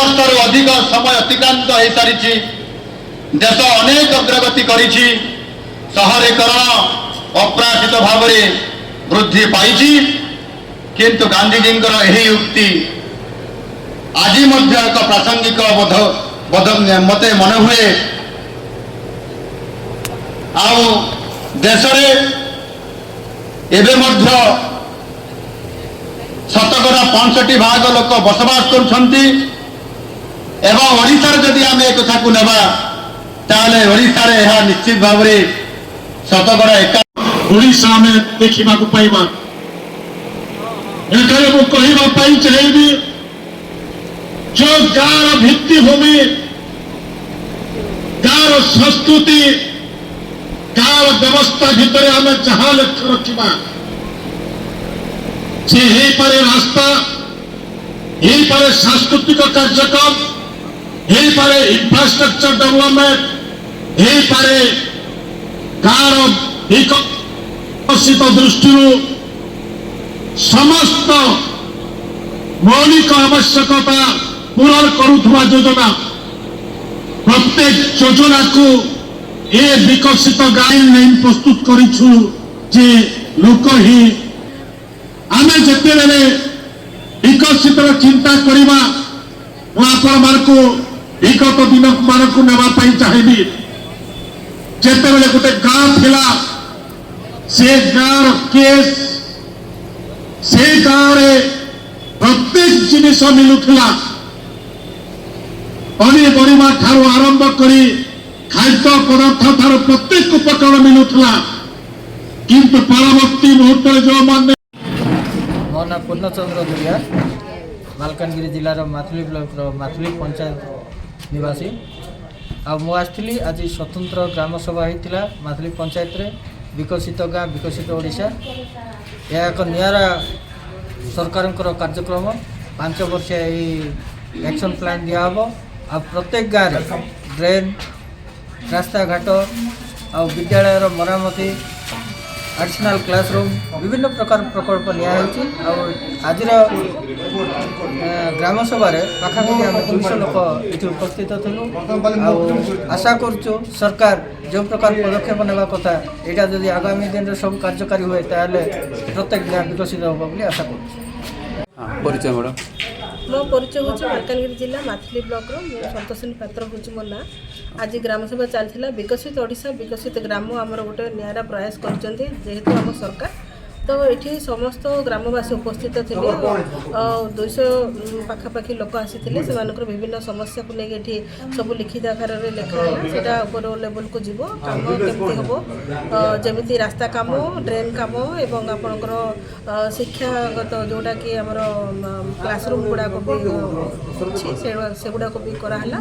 वर्षर अधिक समय अतिक्रांत हो सारी देश अनेक अग्रगति करिछि शहरीकरण अप्राकृत भाव वृद्धि पाई किंतु गांधीजी यही उक्ति आज एक प्रासंगिक मते मन हुए आउ देश एवं शतकड़ा 65 भाग लोक बसवास करुछंती एवं ओडिशा जदि आम एक कथा को नेबा ताले ओडिशा रे यह निश्चित भाव रे शतकड़ा 51 ओडिशा में देखा पाइबा एठारे मु कहबा पाई चाहेबी जो गाँव भित्तिभूमि गाँव संस्कृति गाँव व्यवस्था भितर आम जहाँ लक्ष्य रखा से हे पारे रास्ता हे पारे सांस्कृतिक कार्यक्रम हे पारे इंफ्रास्ट्रक्चर डेवलपमेंट हे पारे गाँव विकसित दृष्टि समस्त मौलिक आवश्यकता पूरण करुवा योजना प्रत्येक योजना को ये विकसित गाइडलाइन प्रस्तुत करिछु जे लोक ही आमे जते बेले विकसित चिंता करिबा आपण मानको विगत दिन मानको नेबा पई चाहेबी जते बेले गोटे गाँव थिला से गाँव केस से गाँव रे प्रत्येक जिनिस मिलुला पनीपरिया ठारू आरंभ करी खाद्य पदार्थ ठार प्रत्येक उपकरण मिलुला किंतु परवर्ती मुहूर्त जो मान मो ना पूर्णचंद्र दुरिया मालकानगिरी जिलार माथुली ब्लॉक माथुली पंचायत निवासी आसली आज स्वतंत्र ग्राम सभा होता माथुली पंचायत रे विकसित गाँ विकसित ओडिशा यह एक निरा सरकार कार्यक्रम 5 वर्ष एक्शन प्लान दिहब आ प्रत्येक गाँव में ड्रेन रास्ता घाट आ विद्यालय मरामती एडिशनल क्लासरूम विभिन्न प्रकार प्रकल्प नियाहोछि आज ग्राम सभा पाखापाखि आम 200 लोक ये उपस्थित थिलु आशा करुचु सरकार जो प्रकार पदक्षेप नेबा कथा यहाँ जदि आगामी दिन सब कार्यकारी हुए ताले प्रत्येक गाँव विकसित होब बोली आशा करुचु। परिचय मैडम मो परिचय हूँ मालकानगिरी जिला माथुली ब्लॉक संतोषिनी पात्र हूँ मो ना आज ग्राम सभा चलता विकसित ओडिशा विकसित ग्राम आमर गोटे निरा प्रयास करेतु आम सरकार तो ये समस्त ग्रामवासी उपस्थित थे 200 पाखापाखि लोक आसी विभिन्न समस्या को लेकिन सब लिखित आकार में लिखाला से लेवल को जीव कम केमती हम जमी रास्ता कम ड्रेन कम एवं आपणकर शिक्षागत जोटा कि आमर क्लासरूम गुड़ाक भी अच्छी से गुड़ाक भी कराला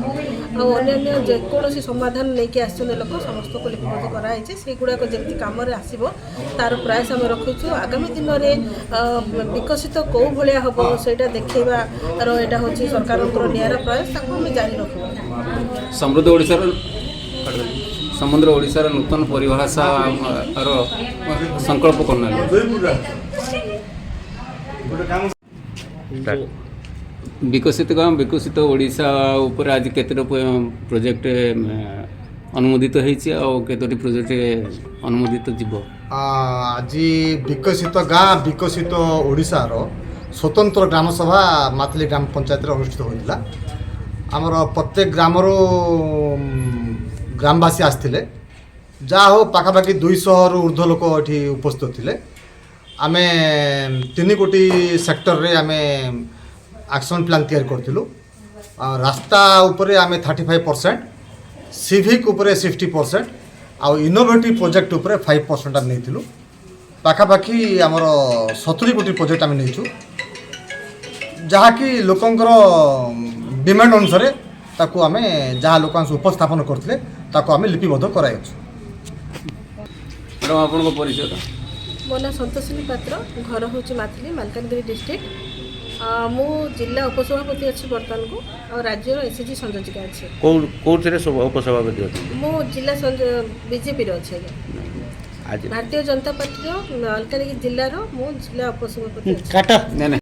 अन्य जेकोसी समाधान नहीं आस लोक समस्त को लिपिबद्ध कराई से गुड़ाक जमी कम आसो तार प्रयास आम रखुचु आगामी दिन में विकसित कौ भाया हम से देखा तार यहाँ हूँ सरकार निरा प्रयास जारी रखा समृद्ध ओडिशार समुद्र ओडिशार नूतन परिभाषा संकल्प करना विकसित गाँव विकसित ओडिशा उपर आज केते प्रोजेक्ट अनुमोदित होती प्रोजेक्ट अनुमोदित जीव आज विकसित गाँ विकसित ओडिशार स्वतंत्र ग्राम सभा माथुली ग्राम पंचायत अनुष्ठित होता आमर प्रत्येक ग्रामर ग्रामवासी आसते जहाँ हो पाखापाखि 200 रु ऊर्ध्व लोक ये उपस्थित थे आम 3 कोटी सेक्टर रे आम एक्शन प्लान तैयार करूँ रास्ता उपरे आम 35% सिविक उपरे 60% आउ इनोवेटिव प्रोजेक्ट उपरे 5% आम नहीं पाखापाखि आमर 70 कोटी प्रोजेक्ट आम नहीं जहाँकि लोकंकर डिमांड अनुसार ताकू आम जहाँ लोक उपस्थापन करते ताकू आम लिपिबद्ध कराई मैडम आपन परिचय मो ना संतोषिनी पात्र घर हूँ माथुली मालकानगिरी डिस्ट्रिक्ट मु जिला उपसभापति अच्छी बर्तमान को और राज्य एसएचजी संयोजिका अच्छे कौन सब उपसभापति अच्छे मु जिला बीजेपी अच्छे भारतीय जनता पार्टी मालकानगिरी जिलार मु जिला उपसभापति।